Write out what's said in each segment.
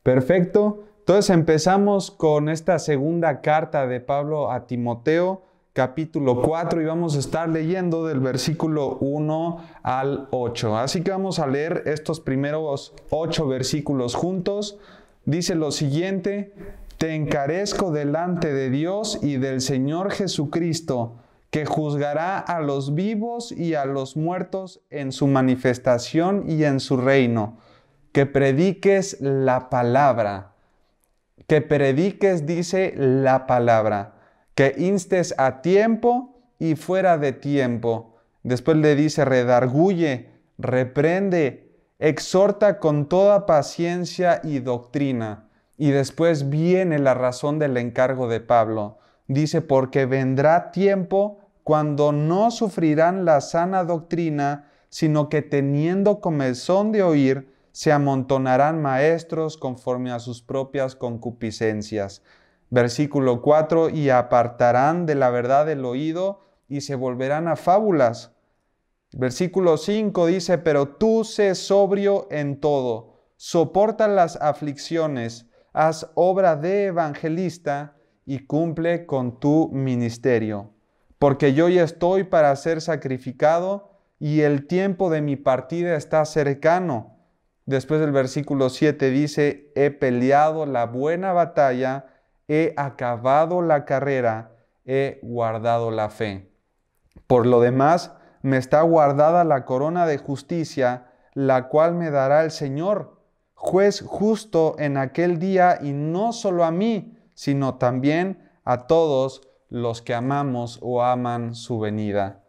Perfecto. Entonces empezamos con esta segunda carta de Pablo a Timoteo, capítulo 4, y vamos a estar leyendo del versículo 1 al 8. Así que vamos a leer estos primeros 8 versículos juntos. Dice lo siguiente: Te encarezco delante de Dios y del Señor Jesucristo, que juzgará a los vivos y a los muertos en su manifestación y en su reino. Que prediques la palabra. Que prediques, dice, la palabra. Que instes a tiempo y fuera de tiempo. Después le dice, redarguye, reprende, exhorta con toda paciencia y doctrina. Y después viene la razón del encargo de Pablo. Dice, porque vendrá tiempo cuando no sufrirán la sana doctrina, sino que teniendo comezón de oír, se amontonarán maestros conforme a sus propias concupiscencias. Versículo 4, y apartarán de la verdad el oído y se volverán a fábulas. Versículo 5 dice, pero tú sé sobrio en todo, soporta las aflicciones, haz obra de evangelista y cumple con tu ministerio. Porque yo ya estoy para ser sacrificado y el tiempo de mi partida está cercano. Después del versículo 7 dice, he peleado la buena batalla, he acabado la carrera, he guardado la fe. Por lo demás, me está guardada la corona de justicia, la cual me dará el Señor, juez justo en aquel día, y no solo a mí, sino también a todos los que amamos o aman su venida.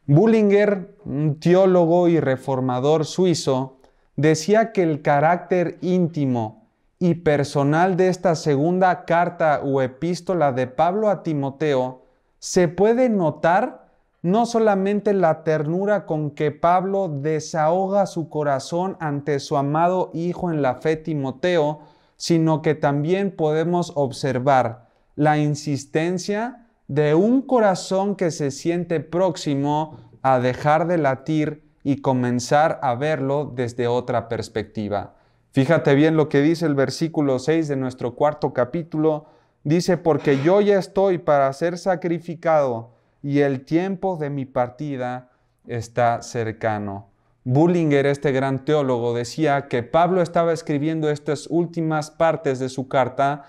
Bullinger, un teólogo y reformador suizo, decía que el carácter íntimo y personal de esta segunda carta o epístola de Pablo a Timoteo se puede notar no solamente la ternura con que Pablo desahoga su corazón ante su amado hijo en la fe Timoteo, sino que también podemos observar la insistencia de un corazón que se siente próximo a dejar de latir y comenzar a verlo desde otra perspectiva. Fíjate bien lo que dice el versículo 6 de nuestro cuarto capítulo. Dice, porque yo ya estoy para ser sacrificado y el tiempo de mi partida está cercano. Bullinger, este gran teólogo, decía que Pablo estaba escribiendo estas últimas partes de su carta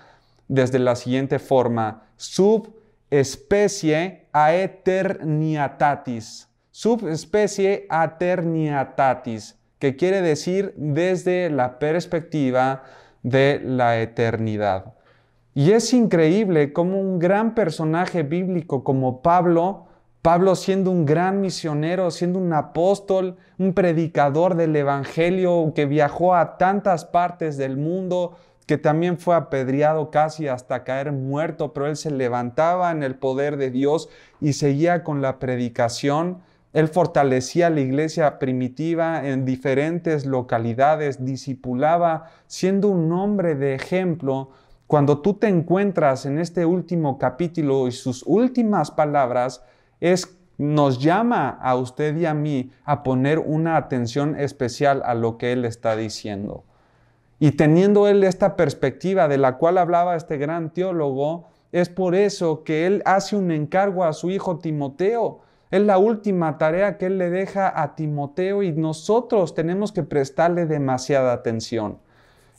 desde la siguiente forma: sub specie aeterniatatis. Subespecie aeterniatatis, que quiere decir desde la perspectiva de la eternidad. Y es increíble cómo un gran personaje bíblico como Pablo siendo un gran misionero, siendo un apóstol, un predicador del evangelio que viajó a tantas partes del mundo, que también fue apedreado casi hasta caer muerto, pero él se levantaba en el poder de Dios y seguía con la predicación. Él fortalecía la iglesia primitiva en diferentes localidades, discipulaba, siendo un hombre de ejemplo. Cuando tú te encuentras en este último capítulo y sus últimas palabras, nos llama a usted y a mí a poner una atención especial a lo que él está diciendo. Y teniendo él esta perspectiva de la cual hablaba este gran teólogo, es por eso que él hace un encargo a su hijo Timoteo. Es la última tarea que él le deja a Timoteo y nosotros tenemos que prestarle demasiada atención.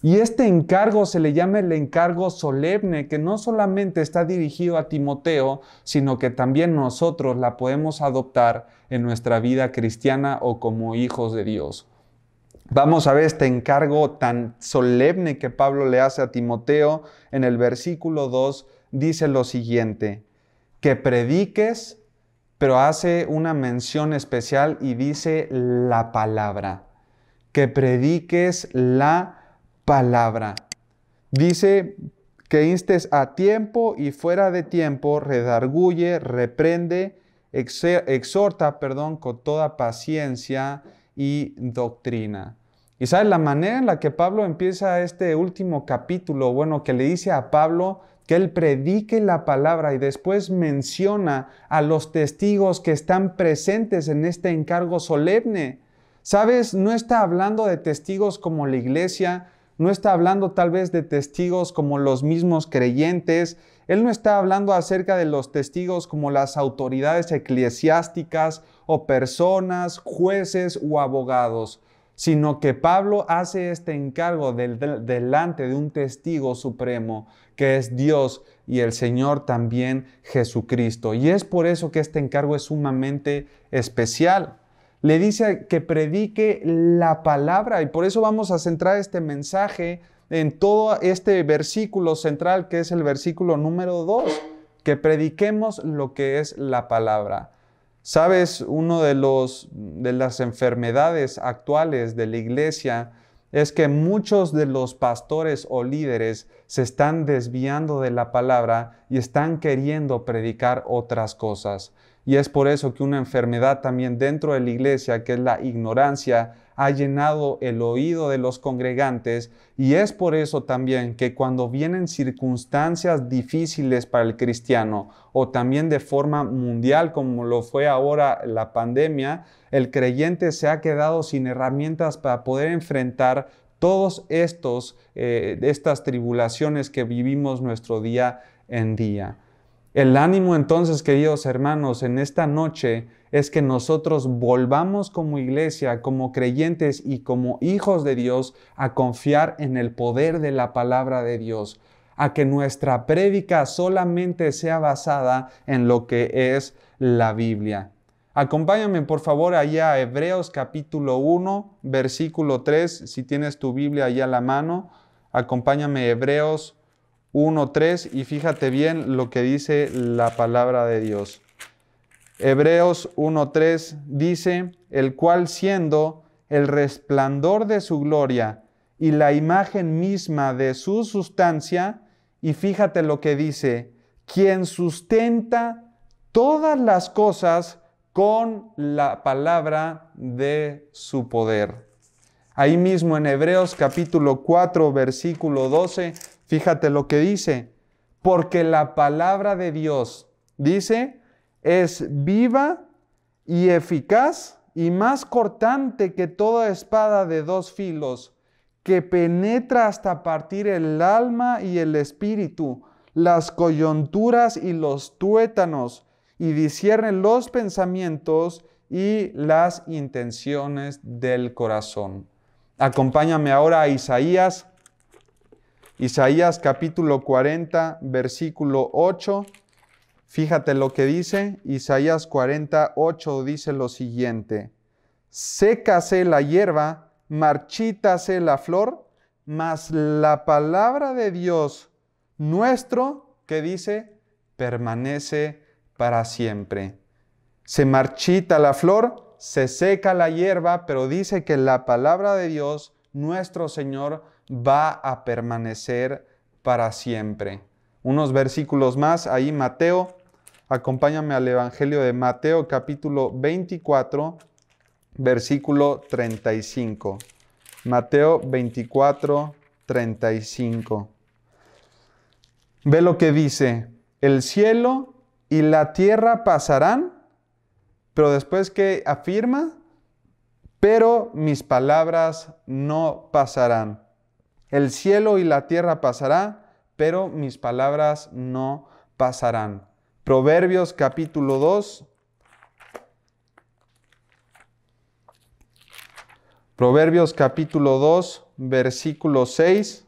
Y este encargo se le llama el encargo solemne, que no solamente está dirigido a Timoteo, sino que también nosotros la podemos adoptar en nuestra vida cristiana o como hijos de Dios. Vamos a ver este encargo tan solemne que Pablo le hace a Timoteo. En el versículo 2 dice lo siguiente: que prediques, pero hace una mención especial y dice la palabra. Que prediques la palabra. Dice que instes a tiempo y fuera de tiempo, redarguye, reprende, exhorta, con toda paciencia y doctrina. Y ¿sabes la manera en la que Pablo empieza este último capítulo? Bueno, que le dice a Pablo que él predique la palabra y después menciona a los testigos que están presentes en este encargo solemne. ¿Sabes? No está hablando de testigos como la iglesia, no está hablando tal vez de testigos como los mismos creyentes. Él no está hablando acerca de los testigos como las autoridades eclesiásticas o personas, jueces o abogados, sino que Pablo hace este encargo delante de un testigo supremo, que es Dios y el Señor también Jesucristo. Y es por eso que este encargo es sumamente especial. Le dice que predique la palabra, y por eso vamos a centrar este mensaje en todo este versículo central, que es el versículo número 2, que prediquemos lo que es la palabra. ¿Sabes? Una de las enfermedades actuales de la iglesia es que muchos de los pastores o líderes se están desviando de la palabra y están queriendo predicar otras cosas. Y es por eso que una enfermedad también dentro de la iglesia, que es la ignorancia, ha llenado el oído de los congregantes, y es por eso también que cuando vienen circunstancias difíciles para el cristiano o también de forma mundial como lo fue ahora la pandemia, el creyente se ha quedado sin herramientas para poder enfrentar todos estas tribulaciones que vivimos nuestro día en día. El ánimo entonces, queridos hermanos, en esta noche es que nosotros volvamos como iglesia, como creyentes y como hijos de Dios a confiar en el poder de la palabra de Dios, a que nuestra prédica solamente sea basada en lo que es la Biblia. Acompáñame por favor allá a Hebreos capítulo 1, versículo 3, si tienes tu Biblia allá a la mano. Acompáñame a Hebreos 1:3 y fíjate bien lo que dice la palabra de Dios. Hebreos 1:3 dice, el cual siendo el resplandor de su gloria y la imagen misma de su sustancia, y fíjate lo que dice, quien sustenta todas las cosas con la palabra de su poder. Ahí mismo en Hebreos capítulo 4, versículo 12, fíjate lo que dice, porque la palabra de Dios, dice, es viva y eficaz y más cortante que toda espada de dos filos, que penetra hasta partir el alma y el espíritu, las coyunturas y los tuétanos, y discierne los pensamientos y las intenciones del corazón. Acompáñame ahora a Isaías capítulo 40, versículo 8. Fíjate lo que dice. Isaías 48 dice lo siguiente. Sécase la hierba, marchítase la flor, mas la palabra de Dios nuestro, que dice, permanece para siempre. Se marchita la flor, se seca la hierba, pero dice que la palabra de Dios, nuestro Señor, va a permanecer para siempre. Unos versículos más, ahí Mateo, acompáñame al Evangelio de Mateo, capítulo 24, versículo 35. Mateo 24, 35. Ve lo que dice, el cielo y la tierra pasarán, pero después que afirma, pero mis palabras no pasarán. El cielo y la tierra pasarán, pero mis palabras no pasarán. Proverbios capítulo 2. Proverbios capítulo 2, versículo 6.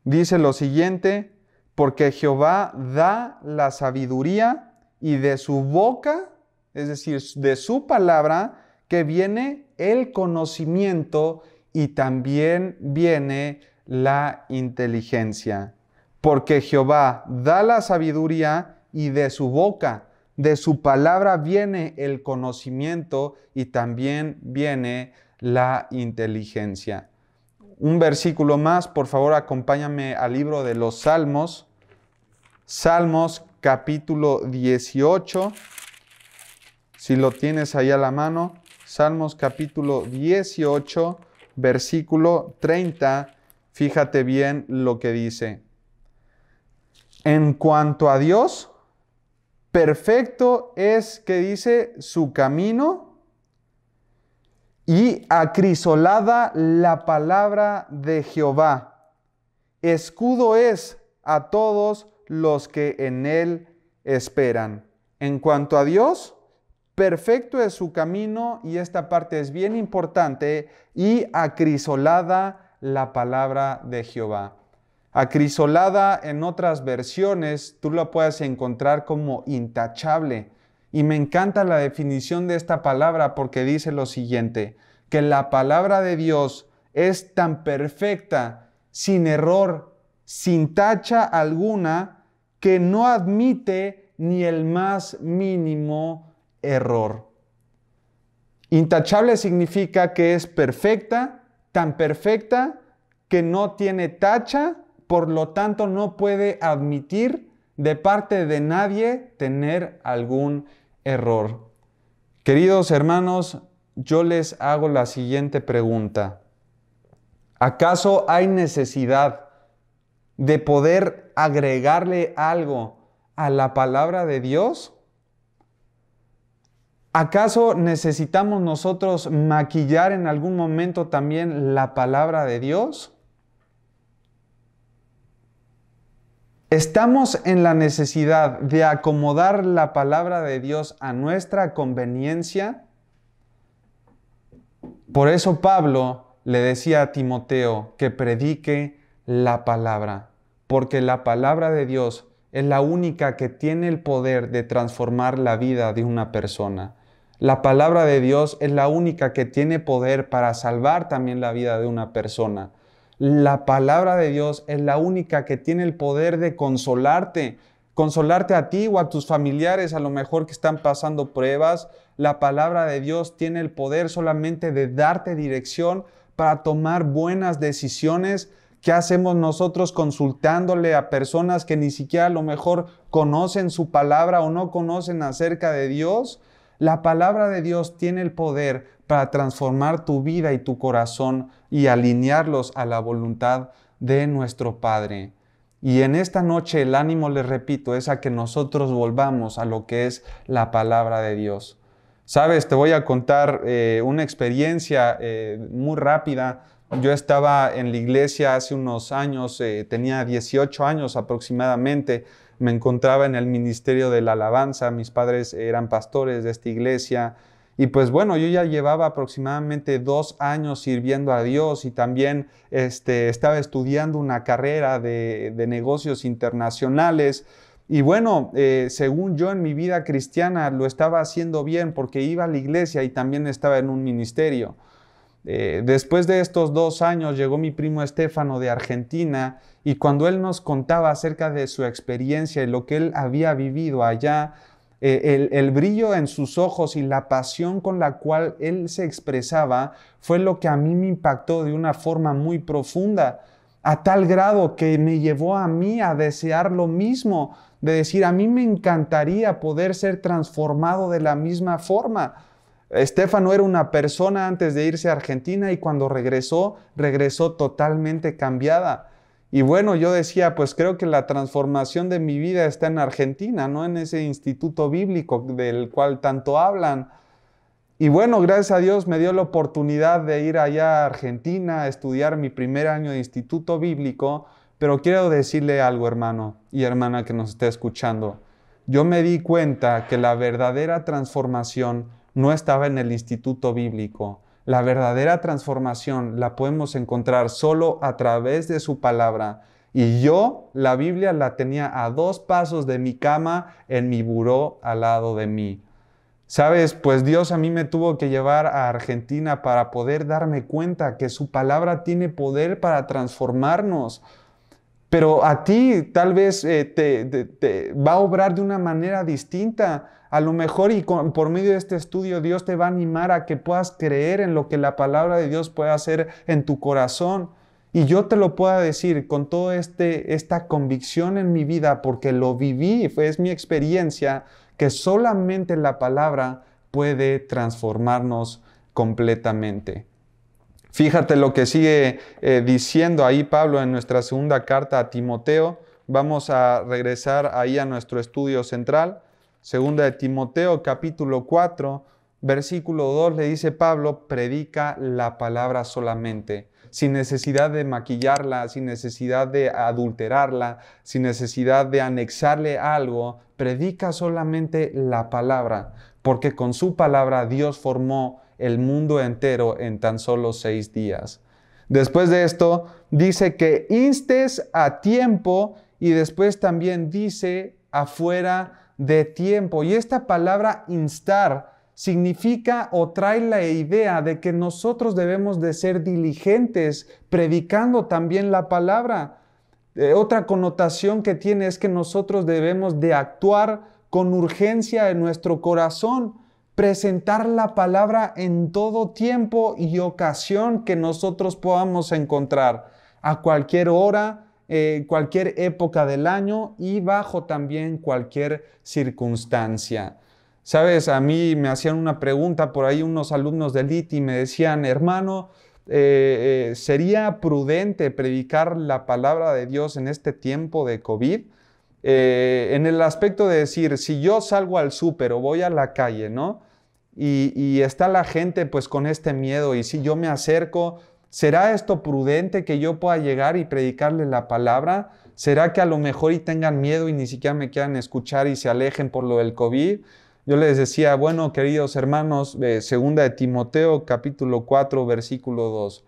Dice lo siguiente, porque Jehová da la sabiduría y de su boca, es decir, de su palabra, que viene el conocimiento y también viene la inteligencia. Porque Jehová da la sabiduría y de su boca, de su palabra viene el conocimiento y también viene la inteligencia. Un versículo más, por favor, acompáñame al libro de los Salmos. Salmos capítulo 18. Si lo tienes ahí a la mano. Salmos capítulo 18, versículo 30. Fíjate bien lo que dice. En cuanto a Dios, perfecto es, que dice, su camino, y acrisolada la palabra de Jehová. Escudo es a todos los que en él esperan. En cuanto a Dios, perfecto es su camino, y esta parte es bien importante, y acrisolada la palabra de Jehová. Acrisolada en otras versiones, tú lo puedes encontrar como intachable. Y me encanta la definición de esta palabra porque dice lo siguiente, que la palabra de Dios es tan perfecta, sin error, sin tacha alguna, que no admite ni el más mínimo error. Intachable significa que es perfecta, tan perfecta que no tiene tacha, por lo tanto no puede admitir de parte de nadie tener algún error. Queridos hermanos, yo les hago la siguiente pregunta. ¿Acaso hay necesidad de poder agregarle algo a la palabra de Dios? ¿Acaso necesitamos nosotros maquillar en algún momento también la palabra de Dios? ¿Estamos en la necesidad de acomodar la palabra de Dios a nuestra conveniencia? Por eso Pablo le decía a Timoteo que predique la palabra, porque la palabra de Dios es la única que tiene el poder de transformar la vida de una persona. La palabra de Dios es la única que tiene poder para salvar también la vida de una persona. La palabra de Dios es la única que tiene el poder de consolarte a ti o a tus familiares, a lo mejor que están pasando pruebas. La palabra de Dios tiene el poder solamente de darte dirección para tomar buenas decisiones. ¿Qué hacemos nosotros consultándole a personas que ni siquiera a lo mejor conocen su palabra o no conocen acerca de Dios? La palabra de Dios tiene el poder para transformar tu vida y tu corazón y alinearlos a la voluntad de nuestro Padre. Y en esta noche el ánimo, les repito, es a que nosotros volvamos a lo que es la palabra de Dios. Sabes, te voy a contar una experiencia muy rápida. Yo estaba en la iglesia hace unos años, tenía 18 años aproximadamente. Me encontraba en el ministerio de la alabanza. Mis padres eran pastores de esta iglesia. Y pues bueno, yo ya llevaba aproximadamente 2 años sirviendo a Dios y también estaba estudiando una carrera de negocios internacionales. Y bueno, según yo en mi vida cristiana lo estaba haciendo bien porque iba a la iglesia y también estaba en un ministerio. Después de estos 2 años llegó mi primo Estefano de Argentina y cuando él nos contaba acerca de su experiencia y lo que él había vivido allá, el brillo en sus ojos y la pasión con la cual él se expresaba fue lo que a mí me impactó de una forma muy profunda, a tal grado que me llevó a mí a desear lo mismo, de decir, a mí me encantaría poder ser transformado de la misma forma. Estefano era una persona antes de irse a Argentina y cuando regresó totalmente cambiada. Y bueno, yo decía, pues creo que la transformación de mi vida está en Argentina, no en ese instituto bíblico del cual tanto hablan. Y bueno, gracias a Dios me dio la oportunidad de ir allá a Argentina a estudiar mi primer año de instituto bíblico, pero quiero decirle algo, hermano y hermana que nos esté escuchando. Yo me di cuenta que la verdadera transformación no estaba en el instituto bíblico. La verdadera transformación la podemos encontrar solo a través de su palabra. Y yo, la Biblia la tenía a 2 pasos de mi cama, en mi buró al lado de mí. ¿Sabes? Pues Dios a mí me tuvo que llevar a Argentina para poder darme cuenta que su palabra tiene poder para transformarnos. Pero a ti tal vez te va a obrar de una manera distinta. A lo mejor por medio de este estudio Dios te va a animar a que puedas creer en lo que la palabra de Dios puede hacer en tu corazón. Y yo te lo puedo decir con toda esta convicción en mi vida porque lo viví, es mi experiencia, que solamente la palabra puede transformarnos completamente. Fíjate lo que sigue diciendo ahí Pablo en nuestra segunda carta a Timoteo. Vamos a regresar ahí a nuestro estudio central. Segunda de Timoteo, capítulo 4, versículo 2 le dice Pablo, predica la palabra solamente, sin necesidad de maquillarla, sin necesidad de adulterarla, sin necesidad de anexarle algo, predica solamente la palabra, porque con su palabra Dios formó el mundo entero en tan solo 6 días. Después de esto, dice que instes a tiempo y después también dice afuera de tiempo. Y esta palabra instar significa o trae la idea de que nosotros debemos de ser diligentes predicando también la palabra. Otra connotación que tiene es que nosotros debemos de actuar con urgencia en nuestro corazón, presentar la palabra en todo tiempo y ocasión que nosotros podamos encontrar, a cualquier hora, cualquier época del año y bajo también cualquier circunstancia. Sabes, a mí me hacían una pregunta por ahí unos alumnos de LIT y me decían, hermano, ¿sería prudente predicar la palabra de Dios en este tiempo de COVID? En el aspecto de decir, si yo salgo al súper o voy a la calle, ¿no? Y está la gente pues con este miedo y si yo me acerco, ¿será esto prudente que yo pueda llegar y predicarle la palabra? ¿Será que a lo mejor y tengan miedo y ni siquiera me quieran escuchar y se alejen por lo del COVID? Yo les decía, bueno, queridos hermanos, segunda de Timoteo, capítulo 4, versículo 2,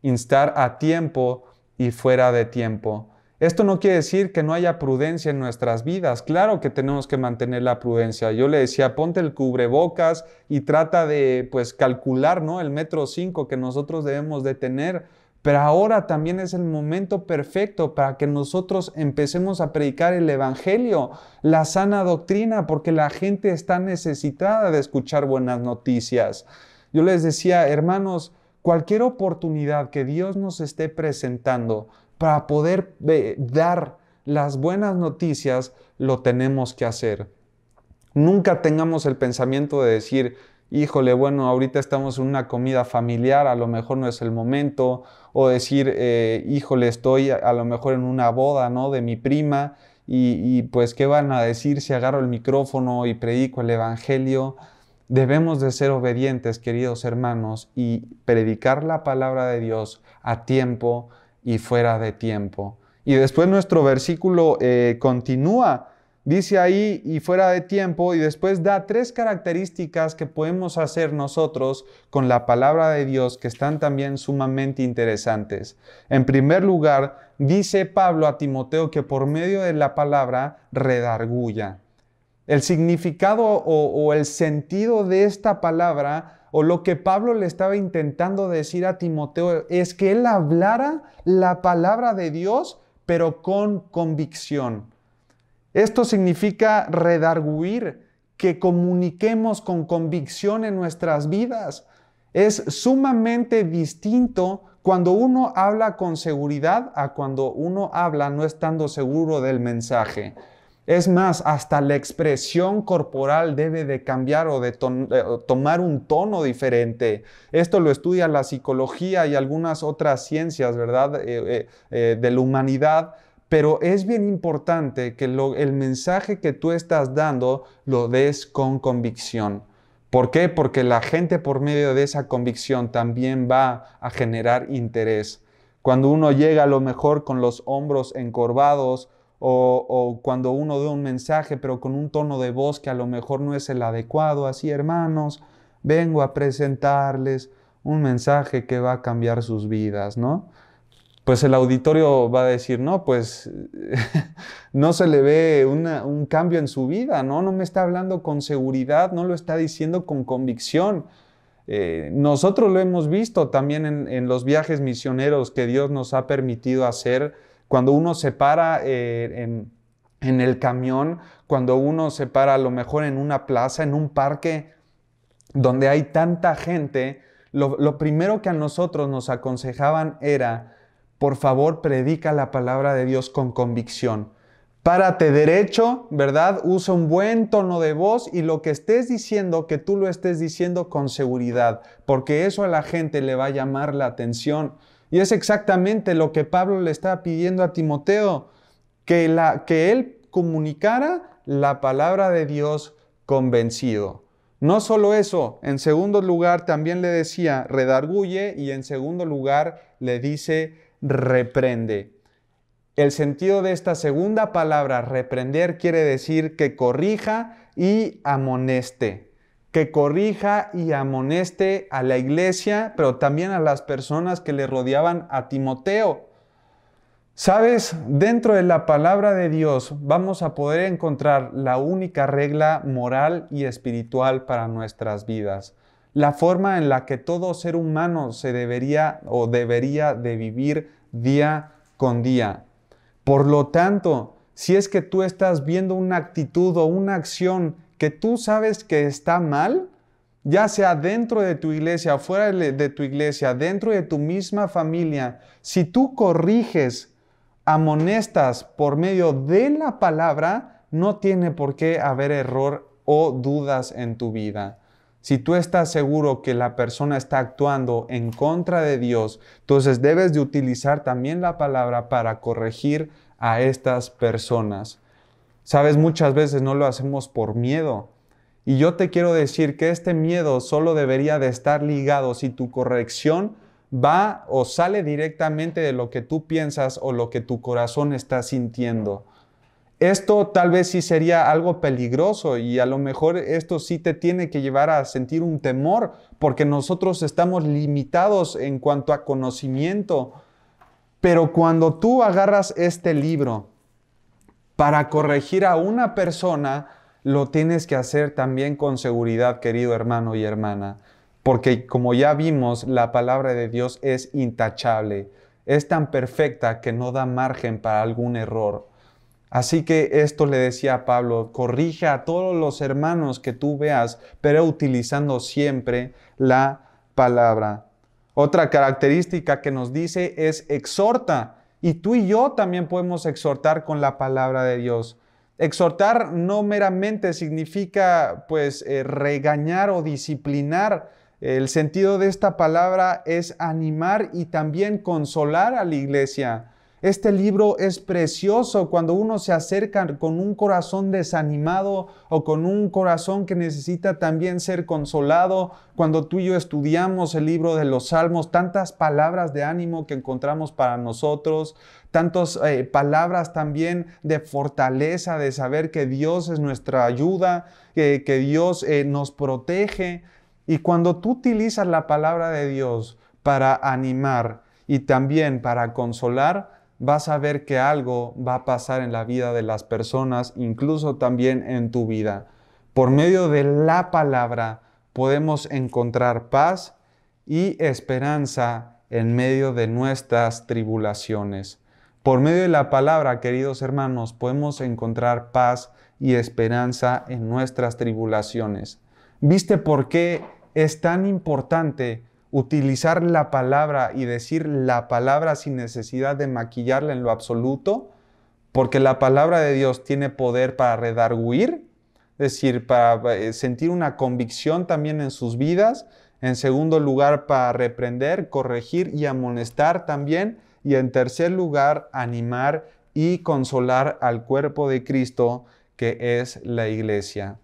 instar a tiempo y fuera de tiempo. Esto no quiere decir que no haya prudencia en nuestras vidas. Claro que tenemos que mantener la prudencia. Yo le decía, ponte el cubrebocas y trata de, pues, calcular, ¿no? El 1.5 m que nosotros debemos de tener. Pero ahora también es el momento perfecto para que nosotros empecemos a predicar el evangelio, la sana doctrina, porque la gente está necesitada de escuchar buenas noticias. Yo les decía, hermanos, cualquier oportunidad que Dios nos esté presentando para poder dar las buenas noticias, lo tenemos que hacer. Nunca tengamos el pensamiento de decir, híjole, bueno, ahorita estamos en una comida familiar, a lo mejor no es el momento, o decir, híjole, estoy a lo mejor en una boda, ¿no?, de mi prima, y pues, ¿qué van a decir si agarro el micrófono y predico el evangelio? Debemos de ser obedientes, queridos hermanos, y predicar la palabra de Dios a tiempo y fuera de tiempo. Y después nuestro versículo continúa, dice ahí y fuera de tiempo, y después da 3 características que podemos hacer nosotros con la palabra de Dios que están también sumamente interesantes. En primer lugar, dice Pablo a Timoteo que por medio de la palabra redarguya. El significado o el sentido de esta palabra o lo que Pablo le estaba intentando decir a Timoteo es que él hablara la palabra de Dios, pero con convicción. Esto significa redarguir, que comuniquemos con convicción en nuestras vidas. Es sumamente distinto cuando uno habla con seguridad a cuando uno habla no estando seguro del mensaje. Es más, hasta la expresión corporal debe de cambiar o de tomar un tono diferente. Esto lo estudia la psicología y algunas otras ciencias, ¿verdad?, de la humanidad. Pero es bien importante que el mensaje que tú estás dando lo des con convicción. ¿Por qué? Porque la gente por medio de esa convicción también va a generar interés. Cuando uno llega a lo mejor con los hombros encorvados, o cuando uno da un mensaje pero con un tono de voz que a lo mejor no es el adecuado, así, hermanos, vengo a presentarles un mensaje que va a cambiar sus vidas, ¿no? Pues el auditorio va a decir, no, pues no se le ve un cambio en su vida, ¿no? No me está hablando con seguridad, no lo está diciendo con convicción. Nosotros lo hemos visto también en los viajes misioneros que Dios nos ha permitido hacer. Cuando uno se para en el camión, cuando uno se para a lo mejor en una plaza, en un parque donde hay tanta gente, lo primero que a nosotros nos aconsejaban era, por favor, predica la palabra de Dios con convicción. Párate derecho, ¿verdad? Usa un buen tono de voz y lo que estés diciendo, que tú lo estés diciendo con seguridad, porque eso a la gente le va a llamar la atención. Y es exactamente lo que Pablo le está pidiendo a Timoteo, que él comunicara la palabra de Dios convencido. No solo eso, en segundo lugar también le decía redarguye y en segundo lugar le dice reprende. El sentido de esta segunda palabra, reprender, quiere decir que corrija y amoneste. Que corrija y amoneste a la iglesia, pero también a las personas que le rodeaban a Timoteo. ¿Sabes? Dentro de la palabra de Dios vamos a poder encontrar la única regla moral y espiritual para nuestras vidas. La forma en la que todo ser humano se debería de vivir día con día. Por lo tanto, si es que tú estás viendo una actitud o una acción que tú sabes que está mal, ya sea dentro de tu iglesia, fuera de tu iglesia, dentro de tu misma familia, si tú corriges, amonestas por medio de la palabra, no tiene por qué haber error o dudas en tu vida. Si tú estás seguro que la persona está actuando en contra de Dios, entonces debes de utilizar también la palabra para corregir a estas personas. Sabes, muchas veces no lo hacemos por miedo. Y yo te quiero decir que este miedo solo debería de estar ligado si tu corrección va o sale directamente de lo que tú piensas o lo que tu corazón está sintiendo. Esto tal vez sí sería algo peligroso y a lo mejor esto sí te tiene que llevar a sentir un temor porque nosotros estamos limitados en cuanto a conocimiento. Pero cuando tú agarras este libro para corregir a una persona, lo tienes que hacer también con seguridad, querido hermano y hermana. Porque como ya vimos, la palabra de Dios es intachable. Es tan perfecta que no da margen para algún error. Así que esto le decía a Pablo, corrige a todos los hermanos que tú veas, pero utilizando siempre la palabra. Otra característica que nos dice es exhorta. Y tú y yo también podemos exhortar con la palabra de Dios. Exhortar no meramente significa regañar o disciplinar. El sentido de esta palabra es animar y también consolar a la iglesia. Este libro es precioso cuando uno se acerca con un corazón desanimado o con un corazón que necesita también ser consolado. Cuando tú y yo estudiamos el libro de los Salmos, tantas palabras de ánimo que encontramos para nosotros, tantas palabras también de fortaleza, de saber que Dios es nuestra ayuda, que Dios nos protege. Y cuando tú utilizas la palabra de Dios para animar y también para consolar, vas a ver que algo va a pasar en la vida de las personas, incluso también en tu vida. Por medio de la palabra podemos encontrar paz y esperanza en medio de nuestras tribulaciones. Por medio de la palabra, queridos hermanos, podemos encontrar paz y esperanza en nuestras tribulaciones. ¿Viste por qué es tan importante utilizar la palabra y decir la palabra sin necesidad de maquillarla en lo absoluto? Porque la palabra de Dios tiene poder para redarguir, es decir, para sentir una convicción también en sus vidas. En segundo lugar, para reprender, corregir y amonestar también. Y en tercer lugar, animar y consolar al cuerpo de Cristo, que es la iglesia.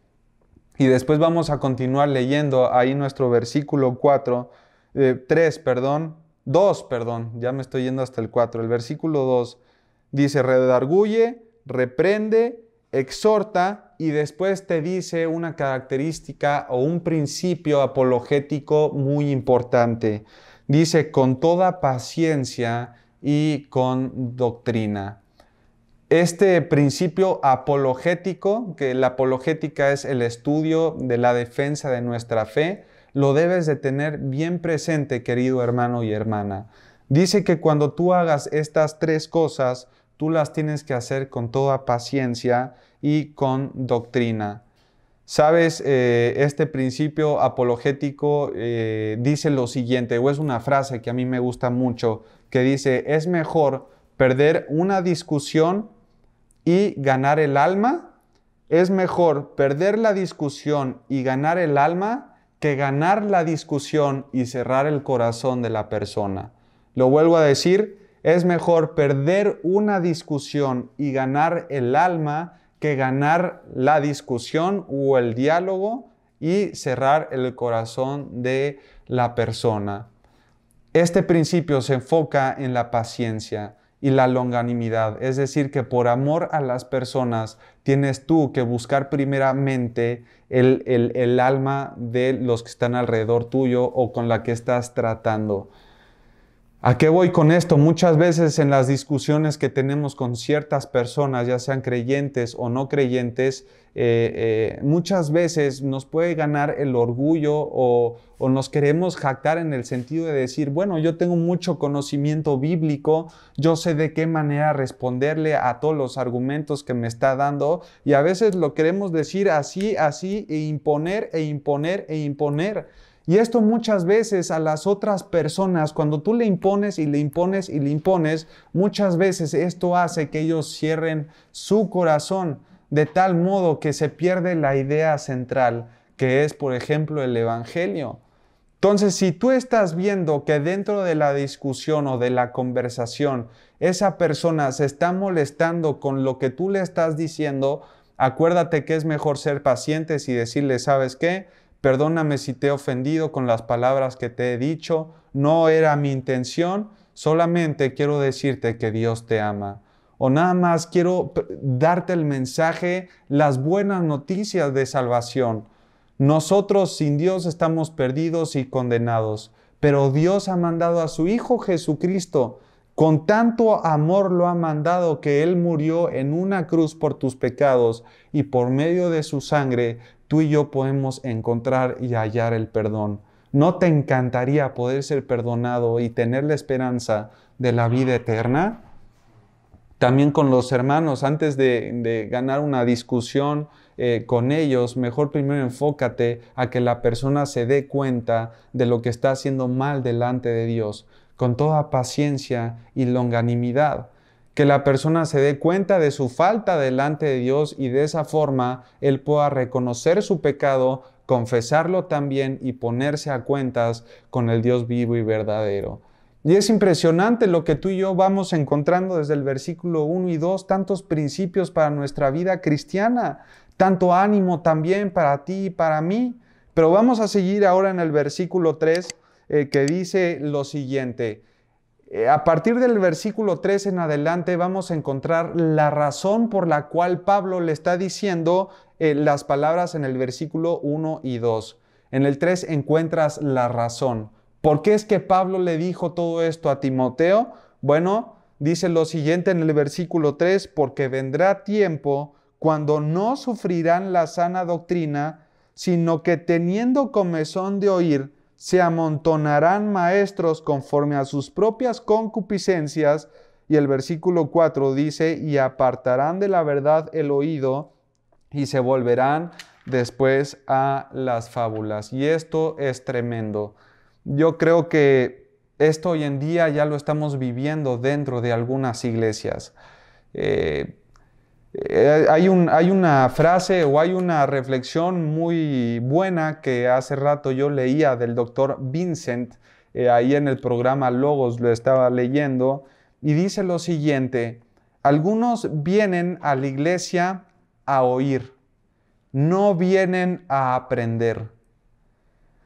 Y después vamos a continuar leyendo ahí nuestro versículo 2, ya me estoy yendo hasta el 4. El versículo 2 dice, redarguye, reprende, exhorta, y después te dice una característica o un principio apologético muy importante. Dice, con toda paciencia y con doctrina. Este principio apologético, que la apologética es el estudio de la defensa de nuestra fe, lo debes de tener bien presente, querido hermano y hermana. Dice que cuando tú hagas estas tres cosas, tú las tienes que hacer con toda paciencia y con doctrina. Sabes, este principio apologético dice lo siguiente, o es una frase que a mí me gusta mucho, que dice, es mejor perder una discusión y ganar el alma. Es mejor perder la discusión y ganar el alma que ganar la discusión y cerrar el corazón de la persona. Lo vuelvo a decir, es mejor perder una discusión y ganar el alma que ganar la discusión o el diálogo y cerrar el corazón de la persona. Este principio se enfoca en la paciencia y la longanimidad, es decir, que por amor a las personas tienes tú que buscar primeramente el alma de los que están alrededor tuyo o con la que estás tratando. ¿A qué voy con esto? Muchas veces en las discusiones que tenemos con ciertas personas, ya sean creyentes o no creyentes, muchas veces nos puede ganar el orgullo o nos queremos jactar en el sentido de decir, bueno, yo tengo mucho conocimiento bíblico, yo sé de qué manera responderle a todos los argumentos que me está dando, y a veces lo queremos decir así, e imponer, e imponer, e imponer. Y esto muchas veces a las otras personas, cuando tú le impones y le impones y le impones, muchas veces esto hace que ellos cierren su corazón de tal modo que se pierde la idea central, que es, por ejemplo, el Evangelio. Entonces, si tú estás viendo que dentro de la discusión o de la conversación, esa persona se está molestando con lo que tú le estás diciendo, acuérdate que es mejor ser pacientes y decirle, ¿sabes qué? Perdóname si te he ofendido con las palabras que te he dicho, no era mi intención, solamente quiero decirte que Dios te ama. O nada más quiero darte el mensaje, las buenas noticias de salvación. Nosotros sin Dios estamos perdidos y condenados, pero Dios ha mandado a su Hijo Jesucristo. Con tanto amor lo ha mandado que Él murió en una cruz por tus pecados y por medio de su sangre tú y yo podemos encontrar y hallar el perdón. ¿No te encantaría poder ser perdonado y tener la esperanza de la vida eterna? También con los hermanos, antes de ganar una discusión con ellos, mejor primero enfócate a que la persona se dé cuenta de lo que está haciendo mal delante de Dios, con toda paciencia y longanimidad. Que la persona se dé cuenta de su falta delante de Dios y de esa forma Él pueda reconocer su pecado, confesarlo también y ponerse a cuentas con el Dios vivo y verdadero. Y es impresionante lo que tú y yo vamos encontrando desde el versículo 1 y 2, tantos principios para nuestra vida cristiana, tanto ánimo también para ti y para mí. Pero vamos a seguir ahora en el versículo 3 que dice lo siguiente. A partir del versículo 3 en adelante vamos a encontrar la razón por la cual Pablo le está diciendo las palabras en el versículo 1 y 2. En el 3 encuentras la razón. ¿Por qué es que Pablo le dijo todo esto a Timoteo? Bueno, dice lo siguiente en el versículo 3, porque vendrá tiempo cuando no sufrirán la sana doctrina, sino que teniendo comezón de oír, se amontonarán maestros conforme a sus propias concupiscencias. Y el versículo 4 dice, y apartarán de la verdad el oído y se volverán después a las fábulas. Y esto es tremendo. Yo creo que esto hoy en día ya lo estamos viviendo dentro de algunas iglesias. Hay una frase o hay una reflexión muy buena que hace rato yo leía del doctor Vincent, ahí en el programa Logos lo estaba leyendo, y dice lo siguiente: algunos vienen a la iglesia a oír, no vienen a aprender.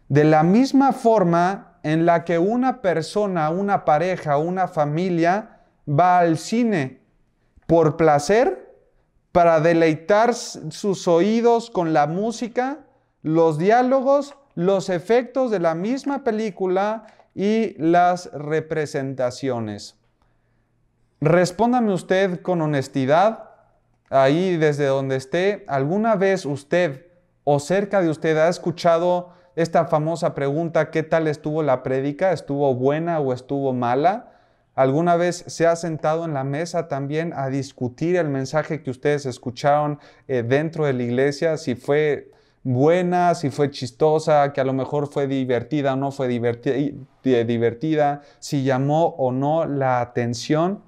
De la misma forma en la que una persona, una pareja, una familia va al cine por placer, para deleitar sus oídos con la música, los diálogos, los efectos de la misma película y las representaciones. Respóndame usted con honestidad, ahí desde donde esté, ¿alguna vez usted o cerca de usted ha escuchado esta famosa pregunta: ¿qué tal estuvo la prédica? ¿Estuvo buena o estuvo mala? ¿Alguna vez se ha sentado en la mesa también a discutir el mensaje que ustedes escucharon dentro de la iglesia? Si fue buena, si fue chistosa, que a lo mejor fue divertida o no fue divertida, si llamó o no la atención.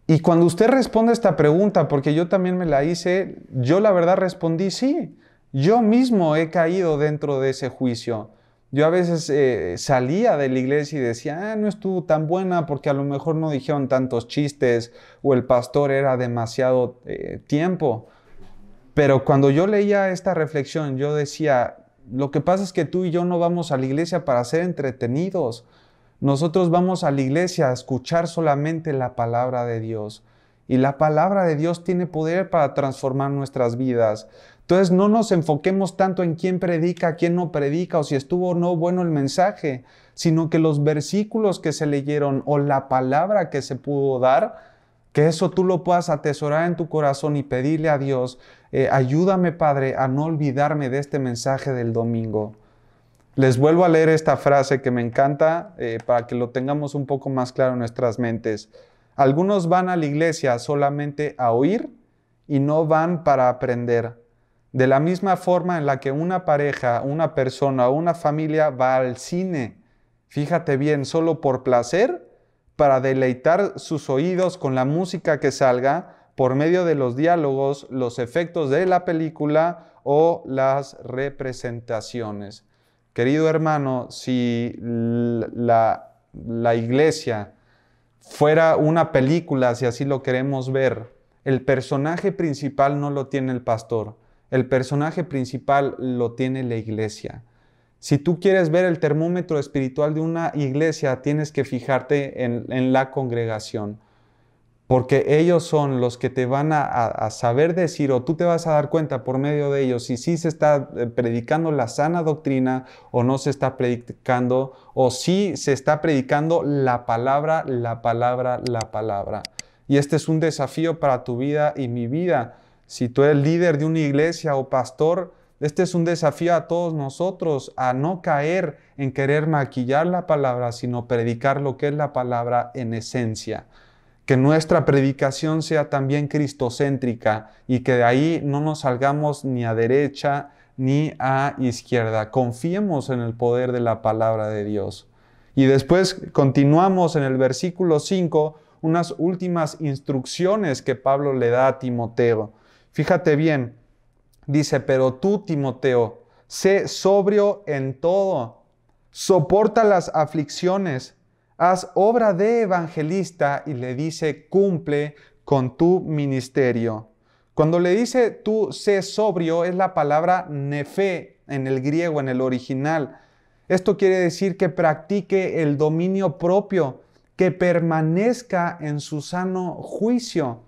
Y cuando usted responde esta pregunta, porque yo también me la hice, yo la verdad respondí sí. Yo mismo he caído dentro de ese juicio. Yo a veces salía de la iglesia y decía, no estuvo tan buena porque a lo mejor no dijeron tantos chistes o el pastor era demasiado tiempo. Pero cuando yo leía esta reflexión, yo decía, lo que pasa es que tú y yo no vamos a la iglesia para ser entretenidos. Nosotros vamos a la iglesia a escuchar solamente la palabra de Dios. Y la palabra de Dios tiene poder para transformar nuestras vidas. Entonces no nos enfoquemos tanto en quién predica, quién no predica, o si estuvo o no bueno el mensaje, sino que los versículos que se leyeron o la palabra que se pudo dar, que eso tú lo puedas atesorar en tu corazón y pedirle a Dios, ayúdame, Padre, a no olvidarme de este mensaje del domingo. Les vuelvo a leer esta frase que me encanta para que lo tengamos un poco más claro en nuestras mentes. Algunos van a la iglesia solamente a oír y no van para aprender. De la misma forma en la que una pareja, una persona o una familia va al cine, fíjate bien, solo por placer, para deleitar sus oídos con la música que salga por medio de los diálogos, los efectos de la película o las representaciones. Querido hermano, si la iglesia fuera una película, si así lo queremos ver, el personaje principal no lo tiene el pastor, el personaje principal lo tiene la iglesia. Si tú quieres ver el termómetro espiritual de una iglesia, tienes que fijarte en la congregación, porque ellos son los que te van a saber decir, o tú te vas a dar cuenta por medio de ellos, si sí se está predicando la sana doctrina o no se está predicando, o si se está predicando la palabra, la palabra, la palabra. Y este es un desafío para tu vida y mi vida. Si tú eres líder de una iglesia o pastor, este es un desafío a todos nosotros, a no caer en querer maquillar la palabra, sino predicar lo que es la palabra en esencia. Que nuestra predicación sea también cristocéntrica y que de ahí no nos salgamos ni a derecha ni a izquierda. Confiemos en el poder de la palabra de Dios. Y después continuamos en el versículo 5, unas últimas instrucciones que Pablo le da a Timoteo. Fíjate bien, dice, pero tú, Timoteo, sé sobrio en todo, soporta las aflicciones, haz obra de evangelista, y le dice, cumple con tu ministerio. Cuando le dice tú sé sobrio, es la palabra nefe en el griego, en el original. Esto quiere decir que practique el dominio propio, que permanezca en su sano juicio.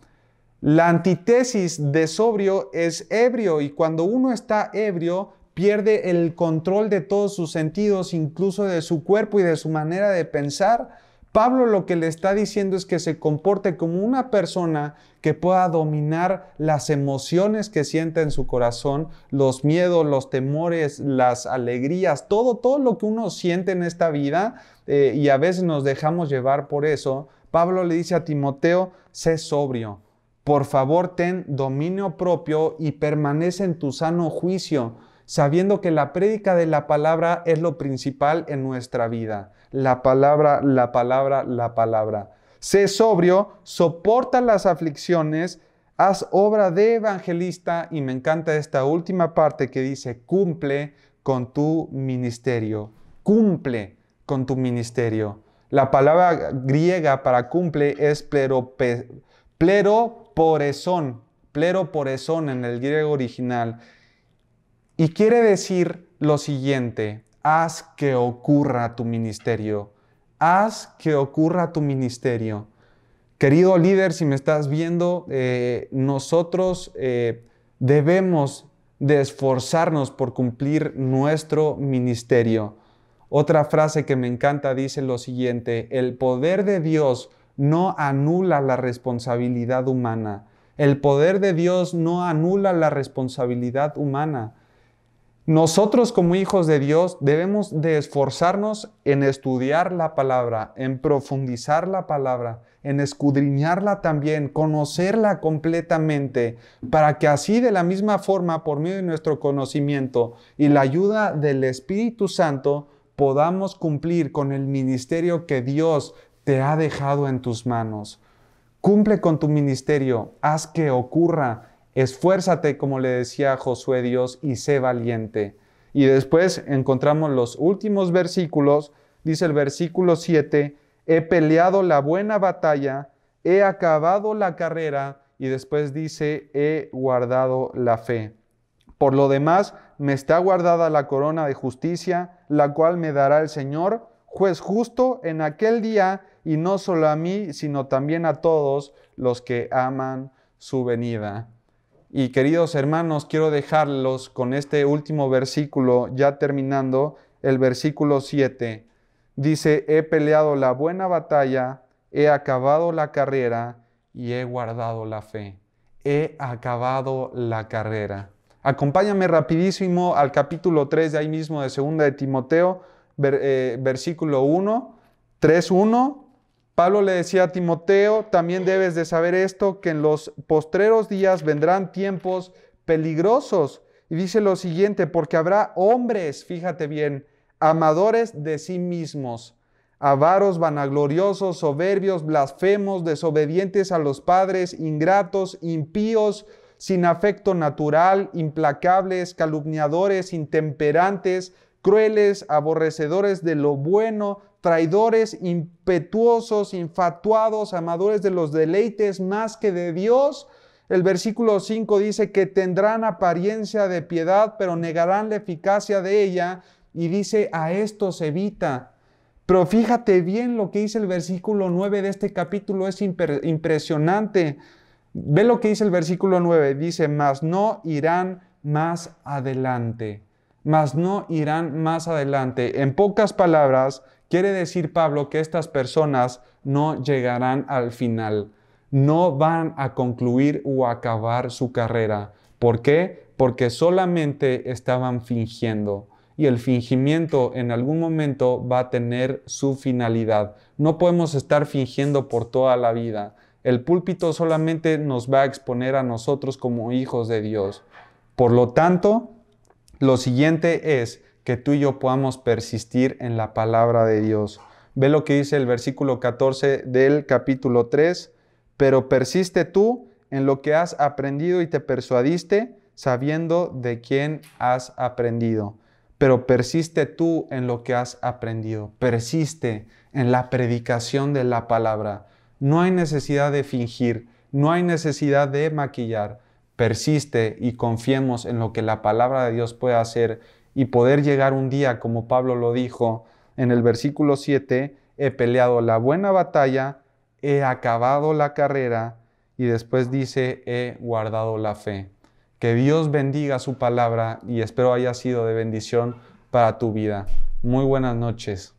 La antítesis de sobrio es ebrio, y cuando uno está ebrio, pierde el control de todos sus sentidos, incluso de su cuerpo y de su manera de pensar. Pablo lo que le está diciendo es que se comporte como una persona que pueda dominar las emociones que siente en su corazón, los miedos, los temores, las alegrías, todo lo que uno siente en esta vida, y a veces nos dejamos llevar por eso. Pablo le dice a Timoteo, sé sobrio. Por favor, ten dominio propio y permanece en tu sano juicio, sabiendo que la prédica de la palabra es lo principal en nuestra vida. La palabra, la palabra, la palabra. Sé sobrio, soporta las aflicciones, haz obra de evangelista, y me encanta esta última parte que dice, cumple con tu ministerio. Cumple con tu ministerio. La palabra griega para cumple es pleroporezón en el griego original. Y quiere decir lo siguiente, haz que ocurra tu ministerio. Haz que ocurra tu ministerio. Querido líder, si me estás viendo, nosotros debemos de esforzarnos por cumplir nuestro ministerio. Otra frase que me encanta dice lo siguiente, el poder de Dios no anula la responsabilidad humana. El poder de Dios no anula la responsabilidad humana. Nosotros como hijos de Dios debemos de esforzarnos en estudiar la palabra, en profundizar la palabra, en escudriñarla también, conocerla completamente, para que así de la misma forma, por medio de nuestro conocimiento y la ayuda del Espíritu Santo, podamos cumplir con el ministerio que Dios te ha dejado en tus manos. Cumple con tu ministerio, haz que ocurra. Esfuérzate, como le decía Josué Dios, y sé valiente. Y después encontramos los últimos versículos. Dice el versículo 7, he peleado la buena batalla, he acabado la carrera y después dice, he guardado la fe. Por lo demás, me está guardada la corona de justicia, la cual me dará el Señor, juez justo, en aquel día, y no solo a mí, sino también a todos los que aman su venida. Y queridos hermanos, quiero dejarlos con este último versículo, ya terminando, el versículo 7. Dice, he peleado la buena batalla, he acabado la carrera y he guardado la fe. He acabado la carrera. Acompáñame rapidísimo al capítulo 3 de ahí mismo de 2 de Timoteo, versículo 1, 3:1. Pablo le decía a Timoteo, también debes de saber esto, que en los postreros días vendrán tiempos peligrosos. Y dice lo siguiente, porque habrá hombres, fíjate bien, amadores de sí mismos, avaros, vanagloriosos, soberbios, blasfemos, desobedientes a los padres, ingratos, impíos, sin afecto natural, implacables, calumniadores, intemperantes, crueles, aborrecedores de lo bueno, traidores, impetuosos, infatuados, amadores de los deleites más que de Dios. El versículo 5 dice que tendrán apariencia de piedad, pero negarán la eficacia de ella. Y dice, a estos evita. Pero fíjate bien lo que dice el versículo 9 de este capítulo, es impresionante. Ve lo que dice el versículo 9, dice, mas no irán más adelante. Mas no irán más adelante. En pocas palabras, quiere decir Pablo que estas personas no llegarán al final. No van a concluir o acabar su carrera. ¿Por qué? Porque solamente estaban fingiendo. Y el fingimiento en algún momento va a tener su finalidad. No podemos estar fingiendo por toda la vida. El púlpito solamente nos va a exponer a nosotros como hijos de Dios. Por lo tanto, lo siguiente es que tú y yo podamos persistir en la palabra de Dios. Ve lo que dice el versículo 14 del capítulo 3. Pero persiste tú en lo que has aprendido y te persuadiste, sabiendo de quién has aprendido. Pero persiste tú en lo que has aprendido. Persiste en la predicación de la palabra. No hay necesidad de fingir, no hay necesidad de maquillar. Persiste y confiemos en lo que la palabra de Dios puede hacer y poder llegar un día, como Pablo lo dijo en el versículo 7, he peleado la buena batalla, he acabado la carrera y después dice, he guardado la fe. Que Dios bendiga su palabra y espero haya sido de bendición para tu vida. Muy buenas noches.